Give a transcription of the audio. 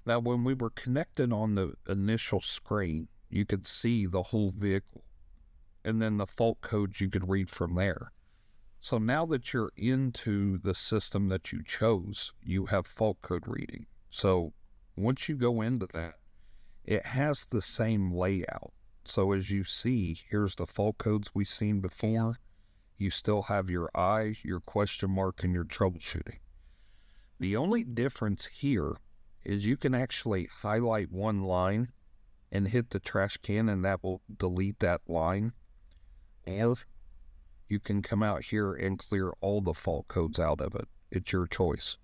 Now, when we were connected on the initial screen, you could see the whole vehicle, and then the fault codes you could read from there. So now that you're into the system that you chose, you have fault code reading. So once you go into that, it has the same layout. So as you see, here's the fault codes we've seen before. You still have your I, your question mark, and your troubleshooting. The only difference here is you can actually highlight one line and hit the trash can, and that will delete that line. Or you can come out here and clear all the fault codes out of it. It's your choice.